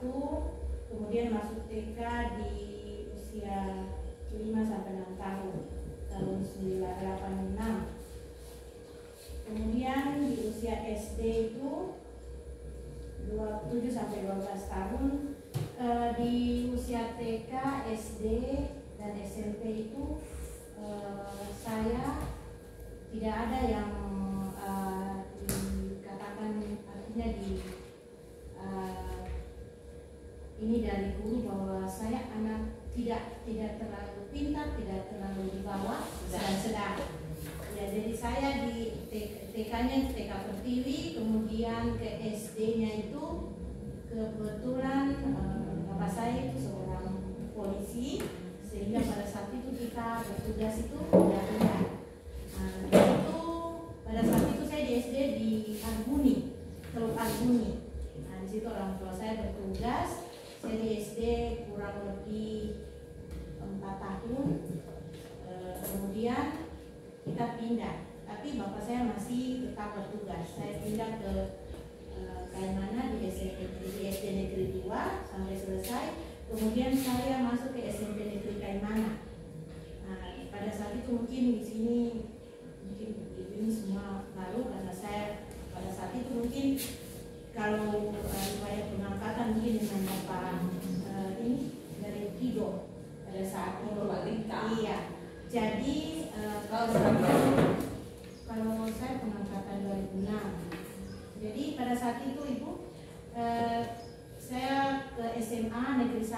kemudian masuk TK di usia 5 sampai 6 tahun, tahun 1986. Kemudian di usia SD itu 27 sampai 12 tahun. Di usia TK, SD, dan SMP itu saya tidak ada yang dikatakan, artinya ini dari guru bahwa saya anak tidak terlalu pintar, tidak terlalu di bawah, sedang-sedang. Ya, jadi saya di TK-nya TK Pertiwi, kemudian ke SD-nya itu kebetulan bapak saya itu seorang polisi, sehingga pada saat itu kita bertugas itu pindah-pindah. Itu pada saat itu saya di SD di Arguni, Teluk Arguni. Di situ orang tua saya bertugas. Saya di SD kurang lebih 4 tahun. Kemudian kita pindah, tapi bapak saya masih tetap bertugas. Saya pindah ke Kaimana di SD Negeri 2 sampai selesai. Kemudian saya masuk ke SMP Negeri Kaimana. Pada saat itu mungkin di sini ini semua baru, karena saya pada saat itu mungkin kalau riwayat pengangkatan mungkin dengan bapak ini dari Kido pada saat itu. Iya. Jadi kalau saya pengangkatan 2006. Jadi pada saat itu Ibu, saya ke SMA Negeri 1.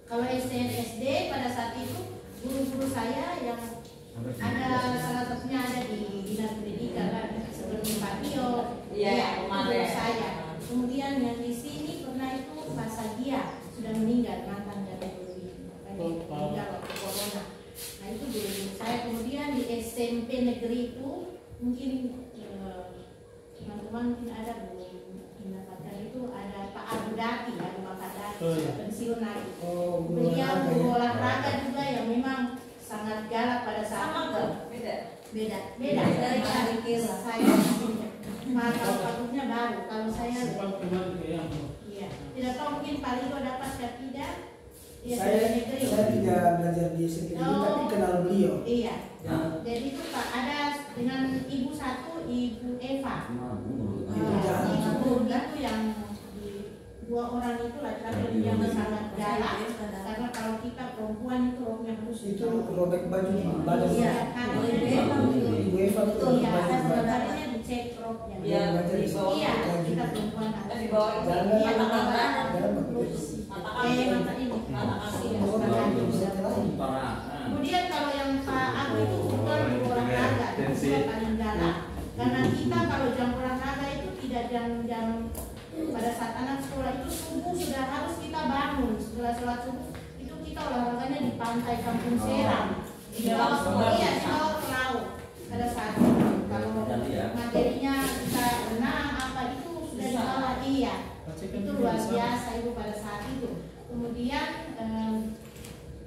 Kalau SD pada saat itu guru-guru saya yang ada, salah satunya ada di Dinas Pendidikan kan, seperti Pak Tio, guru saya. Kemudian yang di sini pernah itu Pak Sagia, sudah meninggal, mantan dari guru ini, meninggal waktu corona. Nah itu guru-guru saya. Kemudian di SMP Negeri itu mungkin teman-teman mungkin ada mendapatkan itu, ada Pak Abudati, ada Bapak Dati, sudah pensiun lagi. Beliau guru olahraga juga yang memang sangat galak pada saat itu. Beda dari saya. Kalau patutnya baru, kalau saya iya, tidak tahu mungkin Pak Ligo dapat atau tidak. Saya tidak belajar di SMP, tapi kenal beliau. Iya. Jadi itu Pak ada dengan ibu satu, Ibu Eva. Ibu itu yang dua orang itu laki-laki yang sangat galak, karena kalau kita perempuan itu roknya harus itu robek baju badan. Iya, Ibu Eva itu iya, sebenarnya dicek roknya. Iya, kita perempuan harus dibawa Kemudian kalau yang Pak Agus itu bukan olahraga, itu paling galak. Karena kita kalau jam olahraga itu tidak jam pada saat anak sekolah itu subuh sudah harus kita bangun. Setelah sholat subuh itu kita olahraganya di pantai Kampung Seram, di bawah di bawah laut. Pada saat itu kalau materinya kita renang apa itu sudah di bawah, iya. Itu luar biasa itu pada saat itu. Kemudian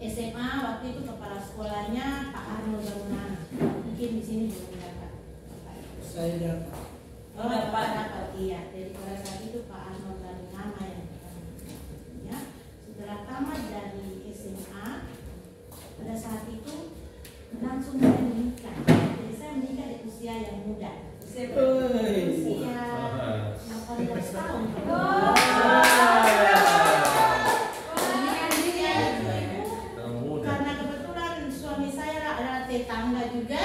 SMA waktu itu kepala sekolahnya Pak Arnold Bangunan. Mungkin di sini belum dapat. Saya dapat. Dapat iya. Jadi pada saat itu Pak Arnold Bangunan yang ya. Setelah tamat dari SMA, pada saat itu langsung saya menikah. Jadi saya menikah di usia yang muda. Usia 18 tahun. Karena kebetulan suami saya adalah tetangga juga,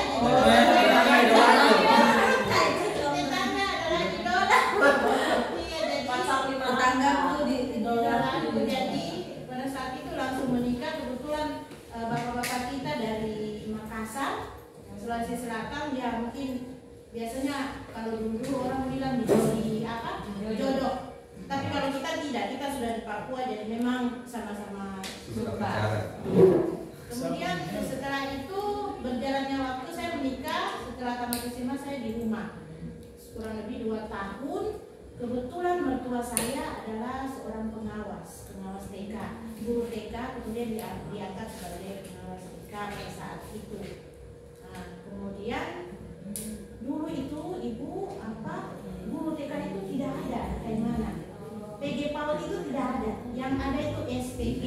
jadi pada saat itu langsung menikah. Kebetulan bapak-bapak kita dari Makassar, Sulawesi Selatan, ya mungkin biasanya kalau dulu orang bilang di apa jodoh, tapi kalau kita tidak, kita sudah di Papua, jadi memang sama-sama suka. Kemudian setelah itu berjalannya waktu saya menikah. Setelah tamat SMA saya di rumah kurang lebih 2 tahun. Kebetulan mertua saya adalah seorang pengawas TK, guru TK, kemudian diangkat sebagai pengawas TK pada saat itu. Nah, kemudian dulu itu ibu guru TK itu tidak ada, kayak mana? PG PAUD itu tidak Yang ada itu SPG.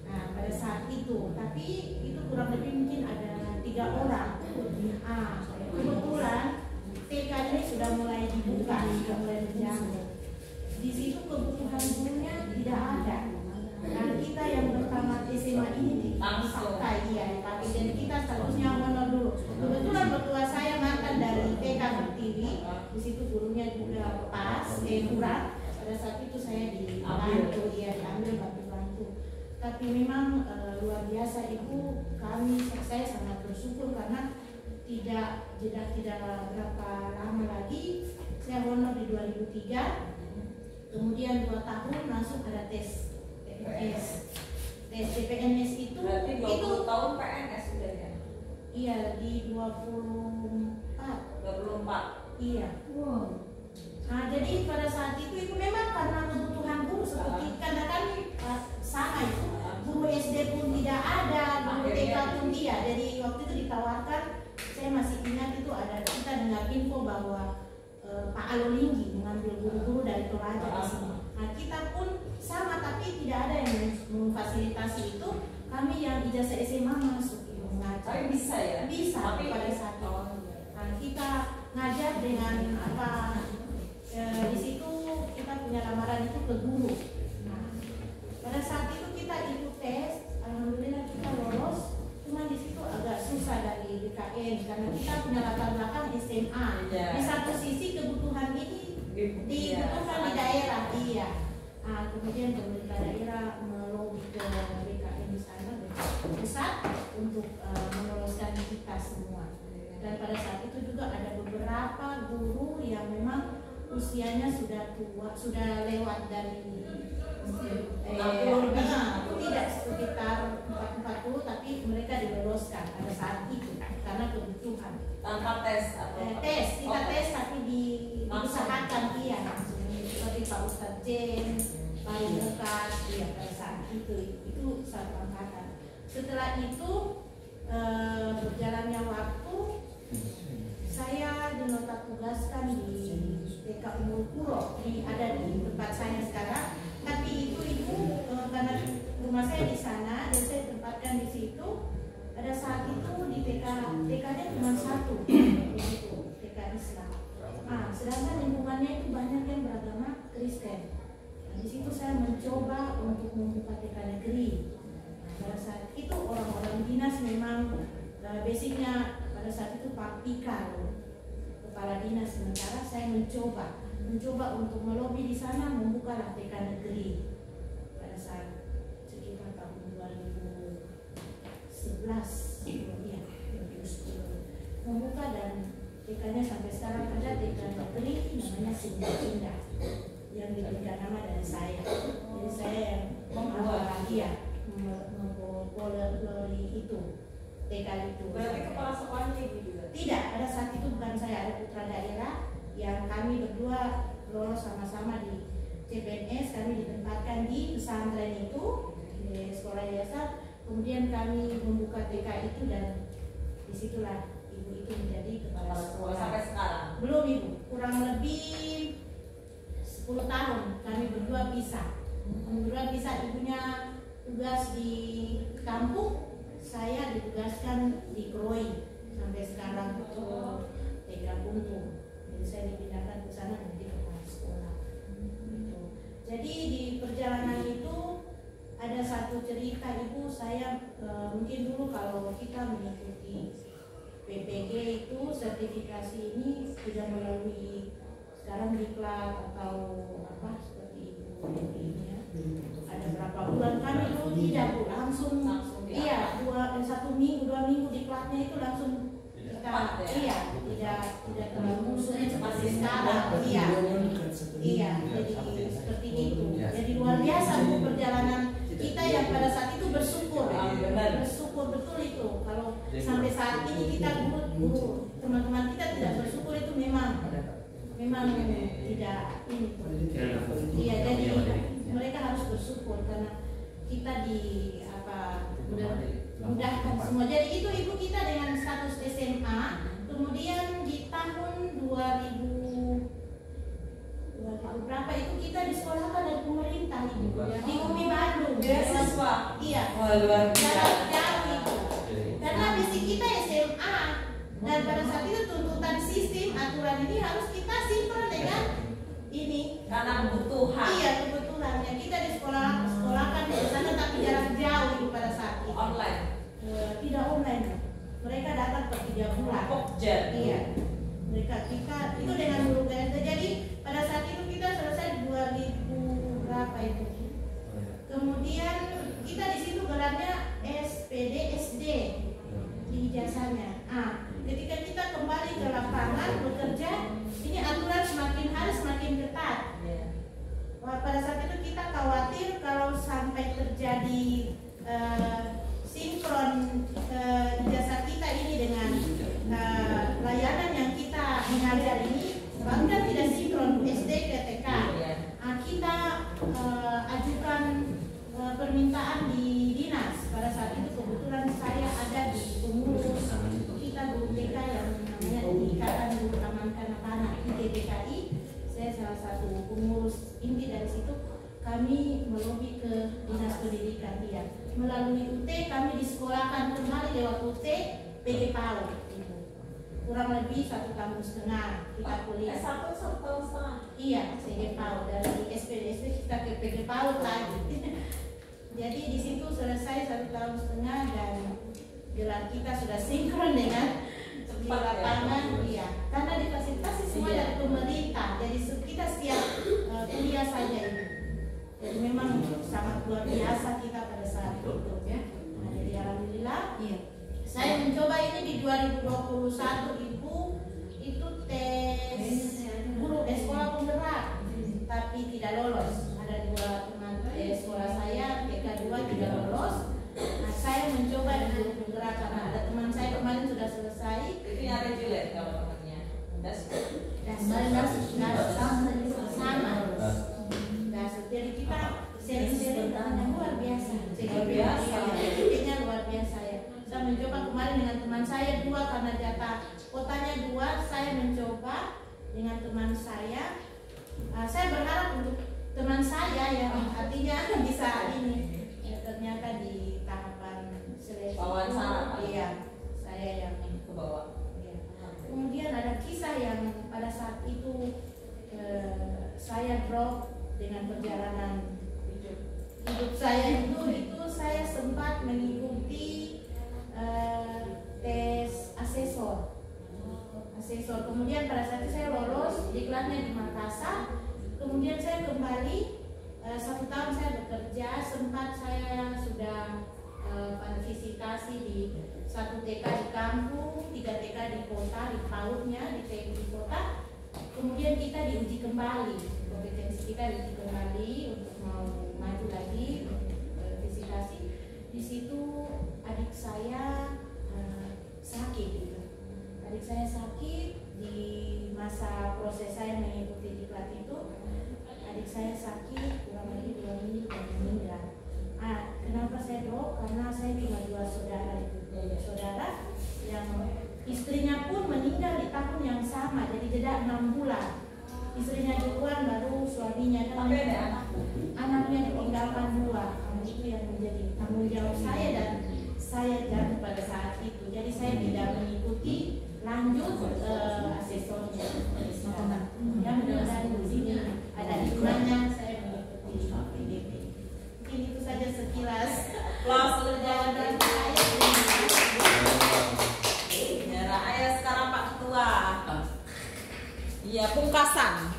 Nah, pada saat itu, tapi itu kurang lebih mungkin ada 3 orang. Kebetulan TK ini sudah mulai dibuka, sudah mulai berjalan. Di situ kebutuhan gurunya tidak ada. Nah, kita yang pertama SMA ini dipakai, dipakai, dan kita seharusnya honor dulu. Kebetulan mertua saya makan dari TK Pertiwi, di situ gurunya juga pas, kurang. Pada saat itu saya dibantu, diambil bantu-bantu. Tapi memang luar biasa Ibu, saya sangat bersyukur karena tidak berapa lama lagi saya honor di 2003. Kemudian 2 tahun langsung ada tes CPNS itu. Berarti 20 tahun PNS sudah ya? Iya, di 24. Iya. Wow. Nah, jadi pada saat itu memang karena kebutuhan guru seperti karena kami sama itu, guru SD pun tidak ada, guru TK pun tidak. Jadi waktu itu ditawarkan, saya masih ingat itu ada kita dengar info bahwa Pak Alolinggi mengambil guru-guru dari Toraja di sini. Nah, kita pun sama, tapi tidak ada yang memfasilitasi itu. Kami yang ijazah SMA masuk mengajar. Tapi bisa ya? Bisa. Tapi pada saat itu. Nah, kita ngajar dengan apa? Di situ kita punya lamaran itu ke guru. Nah, pada saat itu kita ikut tes, alhamdulillah kita lolos. Cuma di situ agak susah dari BKN karena kita punya latar belakang SMA. Di satu sisi kebutuhan ini dibutuhkan di daerah, iya. Nah, kemudian pemerintah daerah melobi ke BKN di sana pusat untuk meloloskan kita semua. Dan pada saat itu juga ada beberapa guru yang memang usianya sudah tua, sudah lewat dari tidak sekitar 40, tapi mereka diloloskan pada saat itu karena kebutuhan. Tanpa tes atau kita tes tapi diusahakan langsung seperti Pak Ustadz Jen, Pak Lukas, pada saat itu satu angkatan. Setelah itu berjalannya waktu, saya dinota tugaskan di TK Umur Puro, ada di tempat saya sekarang. Tapi itu karena rumah saya di sana dan saya tempatkan di situ. Pada saat itu di TK-nya cuma 1, begitu, TK Islam. Nah, sedangkan lingkungannya itu banyak yang beragama Kristen. Nah, di situ saya mencoba untuk membuka TK negeri. Nah, pada saat itu orang-orang dinas memang basicnya pada saat itu Pak Pika, kepala dinas. Sementara saya mencoba untuk melobi di sana membuka TK negeri pada saat sekitar tahun 2011 ya, 2010 membuka, dan TK-nya sampai sekarang ada TK negeri namanya Sinda yang diberikan nama dari saya. Jadi saya yang membuat mempopuleri itu TK itu. Berarti kepala sekolahnya Ibu juga? Tidak, pada saat itu bukan saya, ada putra daerah yang kami berdua lolos sama-sama di CPNS. Kami ditempatkan di pesantren itu, di sekolah yayasan. Kemudian kami membuka TK itu, dan disitulah ibu itu menjadi kepala sekolah. Sampai sekarang? Belum Ibu, kurang lebih 10 tahun kami berdua pisah. Ibunya tugas di kampung, saya ditugaskan di Kroi sampai sekarang itu TK Buntung. Jadi saya dipindahkan ke sana menjadi kepala sekolah. Gitu. Jadi di perjalanan itu ada satu cerita Ibu, saya mungkin dulu kalau kita mengikuti PPG itu sertifikasi ini tidak melalui sekarang diklat atau apa seperti Ibu ini ya. Ada berapa bulan kami dulu tidak Bu, langsung iya 1 minggu 2 minggu diklatnya itu langsung kita tidak terlalu musuhnya seperti sekarang iya jadi seperti itu. Jadi luar biasa Bu perjalanan kita yang pada saat itu bersyukur betul itu. Kalau sampai saat ini kita dulu teman-teman kita tidak bersyukur itu memang tidak ini. Iya, jadi mereka harus bersyukur karena kita mudahkan semua. Jadi itu Ibu kita dengan status SMA. Kemudian di tahun 2000 berapa itu kita disekolahkan dari pemerintah Ibu. Di luar jarak biasa. jauh itu. Karena basic kita SMA dan pada saat itu tuntutan sistem aturan ini harus kita sinkron dengan ini. Karena kebutuhan. Iya, kebetulannya kita di sekolahkan di sana tapi jarak jauh itu pada saat itu. Online. Tidak online. Mereka datang per 3 bulan. Pokja. Iya. Kita itu dengan guru GSD. Jadi pada saat itu kita selesai 2000 berapa itu. Kemudian kita di situ gelarnya SPD SD di ijazahnya. Ketika kita kembali ke lapangan bekerja, ini aturan semakin hari semakin ketat. Pada saat itu kita khawatir kalau sampai terjadi sinkron ijazah kita ini dengan layanan yang kita mengajar ini, sebab kan tidak sinkron SD ke TK. Kita ajukan permintaan di dinas. Pada saat itu kebetulan saya ada di pengurus kita guru TK yang namanya di Ikatan Guru Taman Kanak-Kanak IGTKI. Saya salah satu pengurus inti dari situ. Kami melobi ke dinas pendidikan dia. Melalui UT kami disekolahkan kembali lewat UT PG PAUD. Kurang lebih 1,5 tahun kita kuliah. S1 1 tahun setengah. Iya, PG PAUD dari SPDSP kita ke PG PAUD lagi. Jadi di situ selesai 1,5 tahun dan gelar kita sudah sinkron dengan di lapangan. Iya, karena difasilitasi semua dari pemerintah. Jadi kita setiap kuliah saja ini. Jadi memang sangat luar biasa kita pada saat itu ya. Nah, jadi alhamdulillah. Iya. Saya mencoba ini di 2021 Ibu itu tes guru sekolah penggerak tapi tidak lolos. Ada 2 teman sekolah saya TK2 tidak lolos. Nah, saya mencoba di guru penggerak karena ada teman saya kemarin sudah selesai. Itu yang ada jelek kalau temannya. Sama. Jadi kita sering-sering yang luar biasa. Kayaknya luar biasa ya. Saya mencoba kemarin dengan teman saya 2 karena jatah kotanya 2. Saya mencoba dengan teman saya. Saya berharap untuk teman saya yang artinya bisa ini. Ternyata di tahapan seleksi. Wawancara. Iya, saya yang Ke bawah. iya. Kemudian ada kisah yang pada saat itu saya drop dengan perjalanan hidup saya itu saya sempat mengikuti tes asesor. Kemudian pada saat itu saya lolos iklannya di Makassar. Kemudian saya kembali 1 tahun saya bekerja. Sempat saya sudah visitasi di 1 TK di kampung, 3 TK di kota, di PAUD-nya di kota. Kemudian kita diuji kembali, kompetensi kita diuji kembali untuk mau maju lagi visitasi. Di situ adik saya sakit gitu. Adik saya sakit di masa proses saya mengikuti diklat itu. Adik saya sakit kurang lebih 2 minggu dan meninggal. Kenapa saya drop? Karena saya cuma 2 saudara yang istrinya pun meninggal di tahun yang sama, jadi jeda 6 bulan. Istrinya duluan baru suaminya kan. Tapi ada Anaknya ditinggalkan 2. Itu yang menjadi tanggung jawab saya dan saya jatuh pada saat itu. Jadi saya tidak mengikuti lanjut asesornya. Ya mudah-mudahan di sini ada hikmahnya saya mengikuti PDP. Mungkin itu saja sekilas perjalanan saya. Ayah sekarang Pak Ketua. Iya, pungkasan.